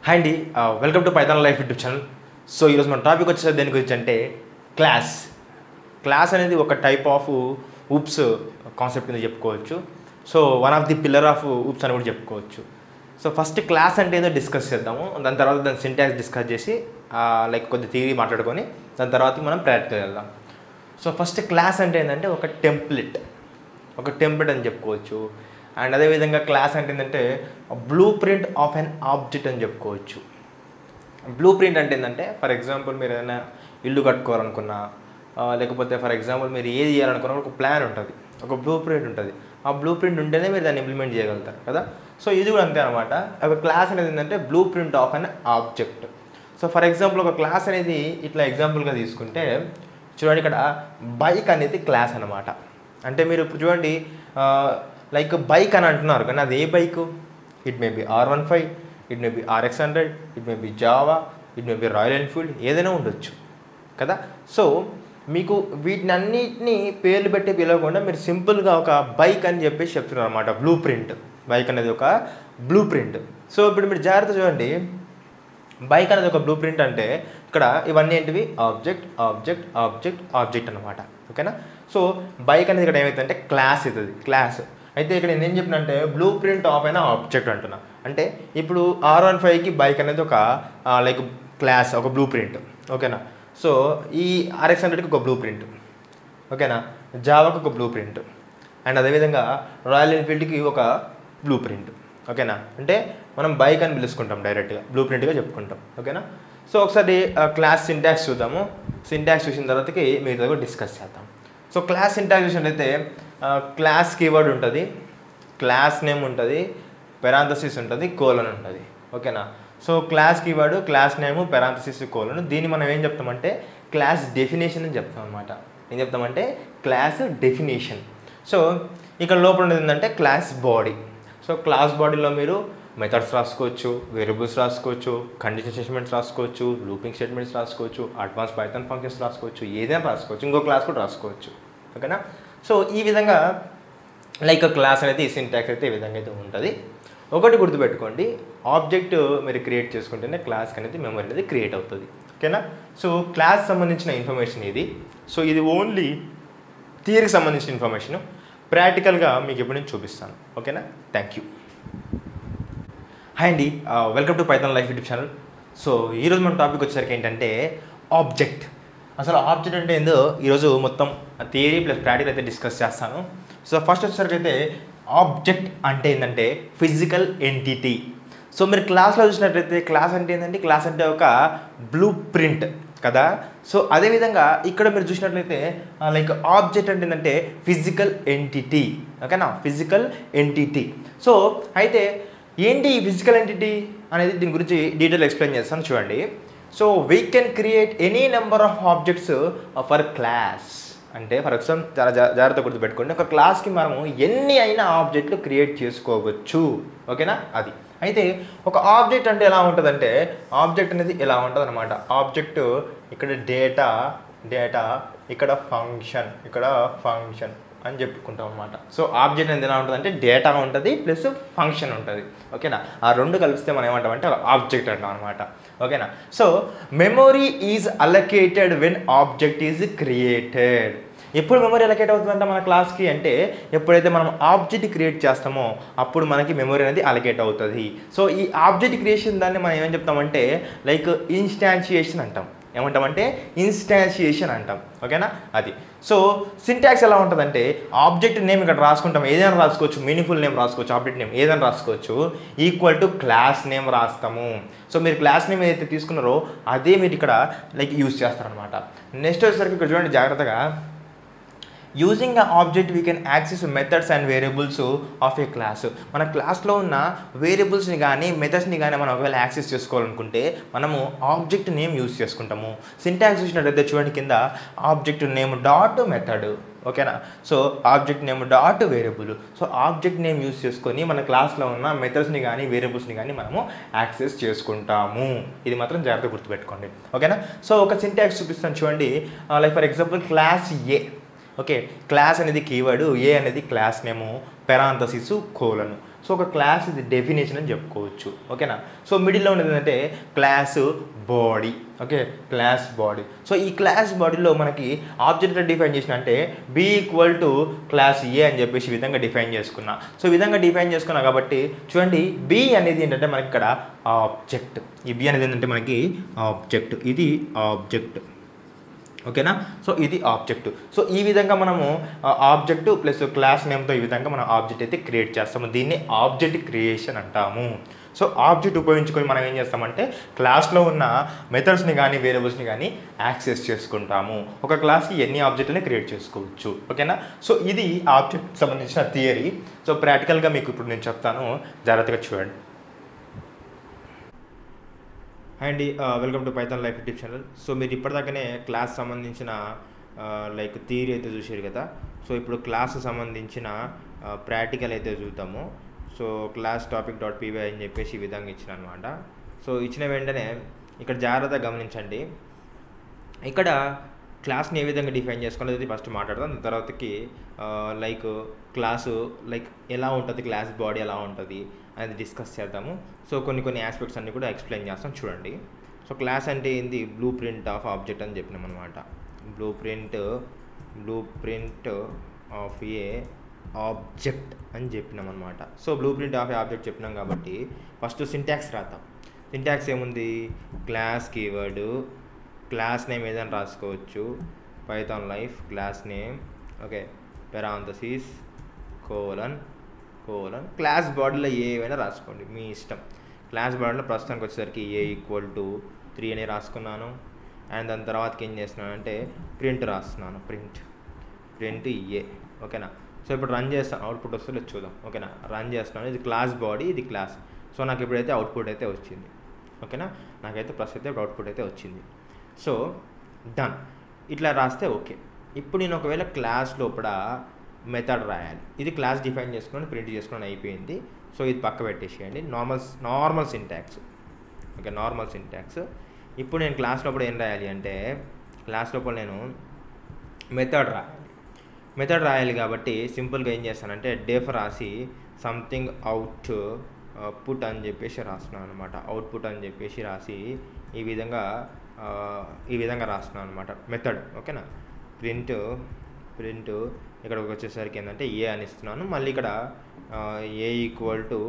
Hi అండి, welcome to Python life YouTube channel. So ఈరోజు మన టాపిక్ వచ్చేది దేని గురించి అంటే క్లాస్ అనేది ఒక టైప్ ఆఫ్ ఊప్స్ కాన్సెప్ట్ కింద చెప్పుకోవచ్చు. So one of the pillar of oops అని కూడా చెప్పుకోవచ్చు. సో ఫస్ట్ క్లాస్ అంటే ఏదో డిస్కస్ చేద్దాము, దాని తర్వాత దాని సింటాక్స్ డిస్కస్ చేసి లైక్ కొద్ది థియరీ మాట్లాడుకొని దాని తర్వాత మనం ప్రాక్టికల్ వెళ్దాం. సో ఫస్ట్ క్లాస్ అంటే ఏంటంటే ఒక టెంప్లెట్ అని చెప్పుకోవచ్చు. అండ్ అదేవిధంగా క్లాస్ అంటే ఏంటంటే blue print of an object అని చెప్పుకోవచ్చు. బ్లూ ప్రింట్ అంటే ఏంటంటే ఫర్ ఎగ్జాంపుల్ మీరు ఏదైనా ఇల్లు కట్టుకోవాలనుకున్నా, లేకపోతే ఫర్ ఎగ్జాంపుల్ మీరు ఏది చేయాలనుకున్నా ఒక ప్లాన్ ఉంటుంది, ఒక బ్లూ ప్రింట్ ఉంటుంది. ఆ బ్లూ ప్రింట్ ఉంటేనే మీరు దాన్ని ఇంప్లిమెంట్ చేయగలుగుతారు కదా. సో ఇది కూడా అంతే అనమాట. ఒక క్లాస్ అనేది ఏంటంటే blue print of an object. So for example ఒక క్లాస్ అనేది ఇట్లా ఎగ్జాంపుల్గా తీసుకుంటే చూడండి, ఇక్కడ బైక్ అనేది క్లాస్ అనమాట. అంటే మీరు ఇప్పుడు చూడండి, లైక్ బైక్ అని అంటున్నారు కానీ అది ఏ bike? It may be R15, it may be RX100, it may be Jawa, it may be Royal Enfield, ఏదైనా ఉండొచ్చు కదా. సో మీకు వీటిని అన్నిటినీ పేర్లు పెట్టి పిలవకుండా మీరు సింపుల్గా ఒక బైక్ అని చెప్పేసి చెప్తున్నారు అనమాట. బ్లూ ప్రింట్, బైక్ అనేది ఒక బ్లూ ప్రింట్. సో ఇప్పుడు మీరు జాగ్రత్త చూడండి, బైక్ అనేది ఒక బ్లూ ప్రింట్ అంటే ఇక్కడ ఇవన్నీ ఏంటివి? ఆబ్జెక్ట్ అనమాట. ఓకేనా. సో బైక్ అనేది ఇక్కడ ఏమవుతుందంటే క్లాస్ అవుతుంది, క్లాస్. అయితే ఇక్కడ నేను ఏం చెప్పిన అంటే బ్లూ ప్రింట్ ఆఫ్ అయినా ఆబ్జెక్ట్ అంటున్నా. అంటే ఇప్పుడు R15కి బైక్ అనేది ఒక లైక్ క్లాస్, ఒక బ్లూ ప్రింట్. ఓకేనా. సో ఈ RX100కి ఒక బ్లూ ప్రింట్. ఓకేనా. జావాకి ఒక బ్లూ ప్రింట్. అండ్ అదేవిధంగా రాయల్ ఎన్ఫీల్డ్కి ఒక బ్లూ ప్రింట్. ఓకేనా. అంటే మనం బైక్ అని పిలుచుకుంటాం, డైరెక్ట్గా బ్లూ ప్రింట్గా చెప్పుకుంటాం. ఓకేనా. సో ఒకసారి క్లాస్ సింటాక్స్ చూద్దాము. సింటాక్స్ చూసిన తర్వాతకి మిగతా కూడా డిస్కస్ చేద్దాం. సో క్లాస్ సింటాక్స్ చూసినట్లయితే క్లాస్ కీవర్డ్ ఉంటుంది, క్లాస్ నేమ్ ఉంటుంది, పెరాంథసిస్ ఉంటుంది, కోలన్ ఉంటుంది. ఓకేనా. సో క్లాస్ కీవర్డ్, క్లాస్ నేము, పెరాంథసిస్, కోలన్. దీన్ని మనం ఏం చెప్తామంటే క్లాస్ డెఫినేషన్ అని చెప్తాం అనమాట. ఏం చెప్తామంటే క్లాస్ డెఫినేషన్. సో ఇక్కడ లోపల ఉండేది ఏంటంటే క్లాస్ బాడీ. సో క్లాస్ బాడీలో మీరు మెథడ్స్ రాసుకోవచ్చు, వేరియబుల్స్ రాసుకోవచ్చు, కండిషన్ స్టేట్మెంట్స్ రాసుకోవచ్చు, లూపింగ్ స్టేట్మెంట్స్ రాసుకోవచ్చు, అడ్వాన్స్ పైథాన్ ఫంక్షన్స్ రాసుకోవచ్చు, ఏదైనా రాసుకోవచ్చు, ఇంకో క్లాస్ కూడా రాసుకోవచ్చు. ఓకేనా. సో ఈ విధంగా లైక్ క్లాస్ అనేది సింటాక్స్ అయితే ఈ విధంగా అయితే ఉంటుంది. ఒకటి గుర్తుపెట్టుకోండి, ఆబ్జెక్ట్ మీరు క్రియేట్ చేసుకుంటేనే క్లాస్ అనేది మెమరీ అనేది క్రియేట్ అవుతుంది. ఓకేనా. సో క్లాస్ సంబంధించిన ఇన్ఫర్మేషన్ ఇది. సో ఇది ఓన్లీ థియరీకి సంబంధించిన ఇన్ఫర్మేషన్. ప్రాక్టికల్గా మీకు ఎప్పుడు నేను చూపిస్తాను. ఓకేనా. Thank you. హాయ్ అండి, welcome to Python life YouTube channel. So ఈరోజు మన టాపిక్ వచ్చేసరికి ఏంటంటే ఆబ్జెక్ట్. అసలు ఆబ్జెక్ట్ అంటే ఏందో ఈరోజు మొత్తం థియరీ ప్లస్ ప్రాక్టికల్ అయితే డిస్కస్ చేస్తాను. సో ఫస్ట్ వచ్చేసరికి అయితే ఆబ్జెక్ట్ అంటే ఏంటంటే ఫిజికల్ ఎంటిటీ. సో మీరు క్లాస్లో చూసినట్లయితే క్లాస్ అంటే ఏంటంటే క్లాస్ అంటే ఒక బ్లూ ప్రింట్ కదా. సో అదేవిధంగా ఇక్కడ మీరు చూసినట్లయితే లైక్ ఆబ్జెక్ట్ అంటే ఏంటంటే ఫిజికల్ ఎంటిటీ. ఓకేనా, ఫిజికల్ ఎంటిటీ. సో అయితే ఏంటి ఈ ఫిజికల్ ఎంటిటీ అనేది, దీని గురించి డీటెయిల్ ఎక్స్ప్లెయిన్ చేస్తాను చూడండి. So we can create any number of objects for class. అంటే ఫర్ ఎగ్జాంపుల్ చాలా జాగ్రత్త గుర్తుపెట్టుకోండి, ఒక క్లాస్కి మనము ఎన్ని అయినా ఆబ్జెక్ట్లు క్రియేట్ చేసుకోవచ్చు. ఓకేనా. అది అయితే ఒక ఆబ్జెక్ట్ అంటే ఎలా ఉంటుందంటే ఆబ్జెక్ట్ అనేది ఎలా ఉంటుంది అనమాట. ఆబ్జెక్ట్ ఇక్కడ డేటా ఇక్కడ ఫంక్షన్ అని చెప్పుకుంటాం అనమాట. సో ఆబ్జెక్ట్ అనేది ఎలా ఉంటుంది అంటే డేటా ఉంటుంది ప్లస్ ఫంక్షన్ ఉంటుంది. ఓకేనా. ఆ రెండు కలిపిస్తే మనం ఏమంటామంటే ఆబ్జెక్ట్ అంటాం అనమాట. ఓకేనా. So memory is allocated when object is created. ఎప్పుడు మెమరీ అలొకేట్ అవుతుందంటే మన క్లాస్కి అంటే ఎప్పుడైతే మనం ఆబ్జెక్ట్ క్రియేట్ చేస్తామో అప్పుడు మనకి మెమరీ అనేది అలొకేట్ అవుతుంది. సో ఈ ఆబ్జెక్ట్ క్రియేషన్ దాన్ని మనం ఏం చెప్తామంటే లైక్ ఇన్స్టాన్షియేషన్ అంటాం. ఏమంటామంటే ఇన్స్టాన్షియేషన్ అంటాం. ఓకేనా. అది. సో సింటాక్స్ ఎలా ఉంటుందంటే ఆబ్జెక్ట్ నేమ్ ఇక్కడ రాసుకుంటాం, ఏదైనా రాసుకోవచ్చు, మీనింగ్ఫుల్ నేమ్ రాసుకోవచ్చు, ఆబ్జెక్ట్ నేమ్ ఏదైనా రాసుకోవచ్చు, ఈక్వల్ టు క్లాస్ నేమ్ రాస్తాము. సో మీరు క్లాస్ నేమ్ ఏదైతే తీసుకున్నారో అదే మీరు ఇక్కడ లైక్ యూజ్ చేస్తారనమాట. నెక్స్ట్ వచ్చేసరికి ఇక్కడ చూడండి జాగ్రత్తగా, using a object we can access methods and variables of A class. మన క్లాస్లో ఉన్న వేరియబుల్స్ని కానీ మెథడ్స్ని కానీ మనం ఒకవేళ యాక్సెస్ చేసుకోవాలనుకుంటే మనము ఆబ్జెక్ట్ నేమ్ యూజ్ చేసుకుంటాము. సింటాక్స్ చూసినట్టయితే చూడండి కింద ఆబ్జెక్ట్ నేమ్ డాట్ మెథడ్. ఓకేనా. So object name dot variable. So object name use చేసుకొని మన క్లాస్లో ఉన్న మెథడ్స్ని కానీ వేరియబుల్స్ని కానీ మనము యాక్సెస్ చేసుకుంటాము. ఇది మాత్రం జాగ్రత్తగా గుర్తుపెట్టుకోండి. ఓకేనా. సో ఒక సింటాక్స్ చూపిస్తాను చూడండి. Like for example class A. Okay, class అనేది కీవర్డ్, ఏ అనేది క్లాస్ నేము, పెరాంథసిస్, కోలను. సో ఒక క్లాస్ ఇది డెఫినేషన్ అని చెప్పుకోవచ్చు. ఓకేనా. సో మిడిల్లో ఉన్నది ఏంటంటే class body. Okay, class body. So ఈ క్లాస్ బాడీలో మనకి ఆబ్జెక్ట్ డిఫైన్ చేసిన అంటే బి ఈక్వల్ టు క్లాస్ ఏ అని చెప్పేసి ఈ విధంగా డిఫైన్ చేసుకున్నా. సో ఈ విధంగా డిఫైన్ చేసుకున్నా కాబట్టి చూడండి, బి అనేది ఏంటంటే మనకి ఇక్కడ ఆబ్జెక్ట్. ఈ బి అనేది ఏంటంటే మనకి ఆబ్జెక్ట్, ఇది ఆబ్జెక్ట్. ఓకేనా. సో ఇది ఆబ్జెక్ట్. సో ఈ విధంగా మనము ఆబ్జెక్ట్ ప్లస్ క్లాస్ నేమ్తో ఈ విధంగా మనం ఆబ్జెక్ట్ అయితే క్రియేట్ చేస్తాము. దీన్ని ఆబ్జెక్ట్ క్రియేషన్ అంటాము. సో ఆబ్జెక్ట్ ఉపయోగించుకొని మనం ఏం చేస్తామంటే క్లాస్లో ఉన్న మెథడ్స్ని కానీ వేరియబుల్స్ని కానీ యాక్సెస్ చేసుకుంటాము. ఒక క్లాస్కి ఎన్ని ఆబ్జెక్ట్ని క్రియేట్ చేసుకోవచ్చు. ఓకేనా. సో ఇది ఆబ్జెక్ట్ సంబంధించిన థియరీ. సో ప్రాక్టికల్గా మీకు ఇప్పుడు నేను చెప్తాను, జాగ్రత్తగా చూడండి. And welcome to Python life YouTube channel. So మీరు ఇప్పటిదాకానే క్లాస్ సంబంధించిన లైక్ థియరీ అయితే చూసారు కదా. సో ఇప్పుడు క్లాస్ సంబంధించిన ప్రాక్టికల్ అయితే చూద్దాము. So class topic dot py అని చెప్పేసి ఈ విధంగా ఇచ్చిన అనమాట. సో ఇచ్చిన వెంటనే ఇక్కడ జాగ్రత్తగా గమనించండి. ఇక్కడ క్లాస్ని ఏ విధంగా డిఫైన్ చేసుకోవాలనేది ఫస్ట్ మాట్లాడదాం. దాని తర్వాతకి లైక్ క్లాసు లైక్ ఎలా ఉంటుంది, క్లాస్ బాడీ ఎలా ఉంటుంది అనేది డిస్కస్ చేద్దాము. సో కొన్ని ఆస్పెక్ట్స్ అన్నీ కూడా ఎక్స్ప్లెయిన్ చేస్తాం చూడండి. సో క్లాస్ అంటే ఏంది, బ్లూ ప్రింట్ ఆఫ్ ఆబ్జెక్ట్ అని చెప్పినాం అనమాట. Blue print of A object అని చెప్పినాం అనమాట. So blue print of A object చెప్పినాం కాబట్టి ఫస్ట్ సింటాక్స్ రాద్దాం. సింటాక్స్ ఏముంది, క్లాస్ కీవర్డు, క్లాస్ నేమ్ ఏదైనా రాసుకోవచ్చు, Python life class name, okay, parenthesis colon class బాడీలో ఏవైనా రాసుకోండి మీ ఇష్టం. క్లాస్ బాడీలో ప్రస్తుతానికి వచ్చేసరికి ఏ ఈక్వల్ టు 3 అని రాసుకున్నాను. అండ్ దాని తర్వాతకి ఏం చేస్తున్నానంటే ప్రింట్ రాస్తున్నాను, ప్రింట్ ఏ. ఓకేనా. సో ఇప్పుడు రన్ చేస్తాను, అవుట్పుట్ వస్తుందో చూద్దాం. ఓకేనా, రన్ చేస్తున్నాను. ఇది క్లాస్ బాడీ, ఇది క్లాస్. సో నాకు ఇప్పుడైతే అవుట్పుట్ అయితే వచ్చింది. ఓకేనా, నాకైతే ప్రస్తుతం అయితే అవుట్పుట్ అయితే వచ్చింది. సో డన్, ఇట్లా రాస్తే ఓకే. ఇప్పుడు నేను ఒకవేళ క్లాస్ లోపల మెథడ్ రాయాలి. ఇది క్లాస్ డిఫైన్ చేసుకొని ప్రింట్ చేసుకొని అయిపోయింది. సో ఇది పక్క పెట్టేసేయండి, normal syntax. Okay, normal syntax. ఇప్పుడు నేను క్లాస్ లోపల ఏం రాయాలి అంటే క్లాస్ లోపల నేను మెథడ్ రాయాలి కాబట్టి సింపుల్గా ఏం చేస్తానంటే డెఫ్ రాసి సంథింగ్ అవుట్ పుట్ అని చెప్పేసి రాస్తున్నాను అనమాట. అవుట్పుట్ అని చెప్పేసి రాసి ఈ విధంగా రాస్తున్నాను అనమాట మెథడ్. ఓకేనా, ప్రింట్ ఇక్కడికి వచ్చేసరికి ఏంటంటే ఏ అని ఇస్తున్నాను. మళ్ళీ ఇక్కడ ఏ ఈక్వల్ టు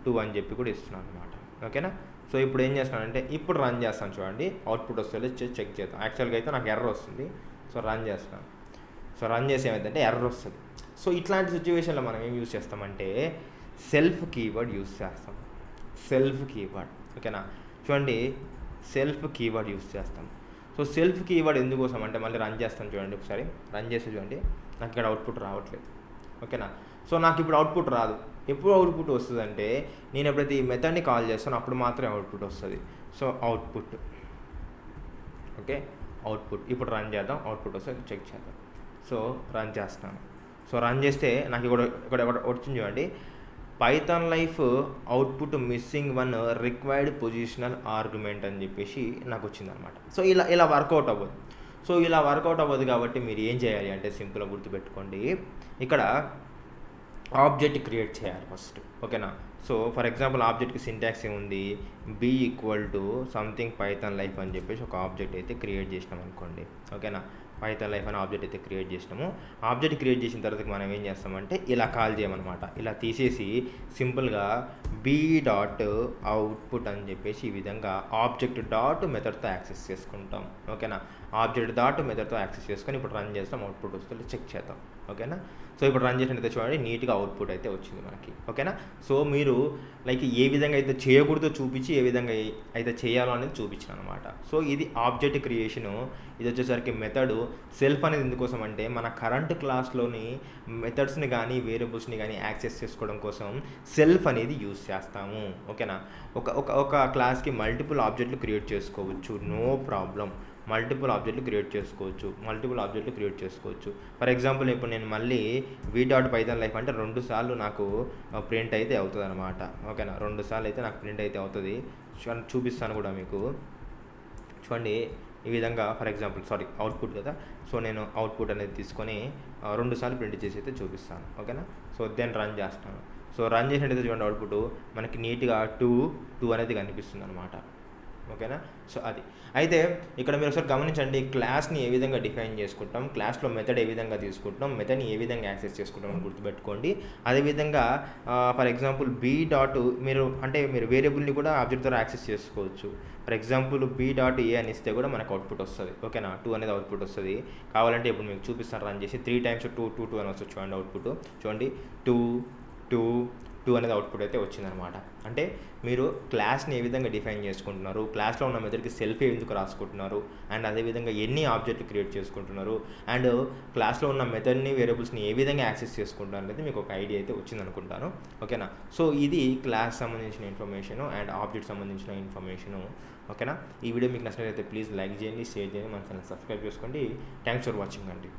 2 అని చెప్పి కూడా ఇస్తున్నాను అనమాట. ఓకేనా. సో ఇప్పుడు ఏం చేస్తున్నానంటే ఇప్పుడు రన్ చేస్తాను చూడండి, అవుట్పుట్ వస్తుంది చెక్ చేద్దాం. యాక్చువల్గా అయితే నాకు ఎర్రర్ వస్తుంది. సో రన్ చేస్తాను. సో రన్ చేసి ఏమైందంటే ఎర్రర్ వస్తుంది. సో ఇట్లాంటి సిచ్యువేషన్లో మనం ఏం యూజ్ చేస్తామంటే సెల్ఫ్ కీవర్డ్ యూజ్ చేస్తాం. ఓకేనా, చూడండి, సెల్ఫ్ కీవర్డ్ యూజ్ చేస్తాం. సో సెల్ఫ్ కీవర్డ్ ఎందుకోసం అంటే మళ్ళీ రన్ చేస్తాను చూడండి, ఒకసారి రన్ చేసి చూడండి, నాకు ఇక్కడ అవుట్పుట్ రావట్లేదు. ఓకేనా. సో నాకు ఇప్పుడు అవుట్పుట్ రాదు. ఎప్పుడు అవుట్పుట్ వస్తుంది అంటే నేను ఎప్పుడైతే ఈ మెథడ్ని కాల్ చేస్తానో అప్పుడు మాత్రమే అవుట్పుట్ వస్తుంది. So output, okay, output. ఇప్పుడు రన్ చేద్దాం, అవుట్పుట్ వస్తే చెక్ చేద్దాం. సో రన్ చేస్తున్నాను. సో రన్ చేస్తే నాకు ఇక్కడ వచ్చింది చూడండి, Python life output missing 1 required positional argument అని చెప్పేసి నాకు వచ్చిందనమాట. సో ఇలా వర్కౌట్ అవ్వదు. సో ఇలా వర్కౌట్ అవ్వదు కాబట్టి మీరు ఏం చేయాలి అంటే సింపుల్గా గుర్తుపెట్టుకోండి, ఇక్కడ ఆబ్జెక్ట్ క్రియేట్ చేయాలి ఫస్ట్. ఓకేనా. సో ఫర్ ఎగ్జాంపుల్ ఆబ్జెక్ట్కి సింటాక్స్ ఏముంది, b equal to something Python life అని చెప్పేసి ఒక ఆబ్జెక్ట్ అయితే క్రియేట్ చేసినాం అనుకోండి. ఓకేనా, పైథాన్ లైఫ్ అనే ఆబ్జెక్ట్ అయితే క్రియేట్ చేసినాము. ఆబ్జెక్ట్ క్రియేట్ చేసిన తర్వాత మనం ఏం చేస్తామంటే ఇలా కాల్ చేయమన్నమాట. ఇలా తీసేసి సింపుల్గా బి డాట్ అవుట్పుట్ అని చెప్పేసి ఈ విధంగా ఆబ్జెక్ట్ డాట్ మెథడ్తో యాక్సెస్ చేసుకుంటాం. ఓకేనా, ఆబ్జెక్ట్ డాట్ మెథడ్తో యాక్సెస్ చేసుకొని ఇప్పుడు రన్ చేస్తాం, అవుట్పుట్ వస్తుంది చెక్ చేద్దాం. ఓకేనా. సో ఇప్పుడు రన్ చేసినట్టయితే చూడండి నీట్గా అవుట్పుట్ అయితే వచ్చింది మనకి. ఓకేనా. సో మీరు లైక్ ఏ విధంగా అయితే చేయకూడదో చూపించి ఏ విధంగా అయితే చేయాలో అనేది చూపించాను అనమాట. సో ఇది ఆబ్జెక్ట్ క్రియేషను. ఇది వచ్చేసరికి మెథడ్. సెల్ఫ్ అనేది ఎందుకోసం అంటే మన కరెంట్ క్లాస్లోని మెథడ్స్ని కానీ వేరియబుల్స్ని కానీ యాక్సెస్ చేసుకోవడం కోసం సెల్ఫ్ అనేది యూజ్ చేస్తాము. ఓకేనా. ఒక క్లాస్కి మల్టిపుల్ ఆబ్జెక్ట్లు క్రియేట్ చేసుకోవచ్చు, నో ప్రాబ్లం. మల్టిపుల్ ఆబ్జెక్ట్లు క్రియేట్ చేసుకోవచ్చు. ఫర్ ఎగ్జాంపుల్ ఇప్పుడు నేను మళ్ళీ వి డాట్ పైథాన్ లైఫ్ అంటే 2 సార్లు నాకు ప్రింట్ అయితే అవుతుంది అనమాట. ఓకేనా, 2 సార్లు అయితే నాకు ప్రింట్ అయితే అవుతుంది. చూపిస్తాను కూడా మీకు. చూడండి ఈ విధంగా ఫర్ ఎగ్జాంపుల్ అవుట్పుట్ కదా. సో నేను అవుట్పుట్ అనేది తీసుకొని 2 సార్లు ప్రింట్ చేసి అయితే చూపిస్తాను. ఓకేనా. సో దెన్ రన్ చేస్తాను. సో రన్ చేసినట్టయితే చూడండి అవుట్పుట్ మనకి నీట్గా 2 అనేది కనిపిస్తుంది అనమాట. ఓకేనా. సో అది అయితే ఇక్కడ మీరు ఒకసారి గమనించండి, క్లాస్ని ఏ విధంగా డిఫైన్ చేసుకుంటాం, క్లాస్లో మెథడ్ ఏ విధంగా తీసుకుంటాం, మెథడ్ని ఏ విధంగా యాక్సెస్ చేసుకుంటాం అని గుర్తుపెట్టుకోండి. అదేవిధంగా ఫర్ ఎగ్జాంపుల్ బీ డాట్ మీరు వేరియబుల్ని కూడా ఆబ్జెక్ట్ ద్వారా యాక్సెస్ చేసుకోవచ్చు. For example B dot A అని ఇస్తే కూడా మనకు అవుట్పుట్ వస్తుంది. ఓకేనా, 2 అనేది అవుట్పుట్ వస్తుంది. కావాలంటే ఇప్పుడు మీకు చూపిస్తాను రన్ చేసి 3 times 2 అని వస్తుంది చూడండి అవుట్పుట్. చూడండి 2 అనేది అవుట్పుట్ అయితే వచ్చిందనమాట. అంటే మీరు క్లాస్ని ఏ విధంగా డిఫైన్ చేసుకుంటున్నారు, క్లాస్లో ఉన్న మెథడ్కి సెల్ఫ్ ఎందుకు రాసుకుంటున్నారు, అండ్ అదేవిధంగా ఎన్ని ఆబ్జెక్ట్లు క్రియేట్ చేసుకుంటున్నారు, అండ్ క్లాస్లో ఉన్న మెథడ్ని వేరియబుల్స్ని ఏ విధంగా యాక్సెస్ చేసుకుంటారు అనేది మీకు ఒక ఐడియా అయితే వచ్చిందనుకుంటాను. ఓకేనా. సో ఇది క్లాస్ సంబంధించిన ఇన్ఫర్మేషను అండ్ ఆబ్జెక్ట్ సంబంధించిన ఇన్ఫర్మేషను. ఓకేనా. ఈ వీడియో మీకు నచ్చినట్లయితే ప్లీజ్ లైక్ చేయండి, షేర్ చేయండి, మన ఛానల్ సబ్స్క్రైబ్ చేసుకోండి. థ్యాంక్స్ ఫర్ వాచింగ్ అండి.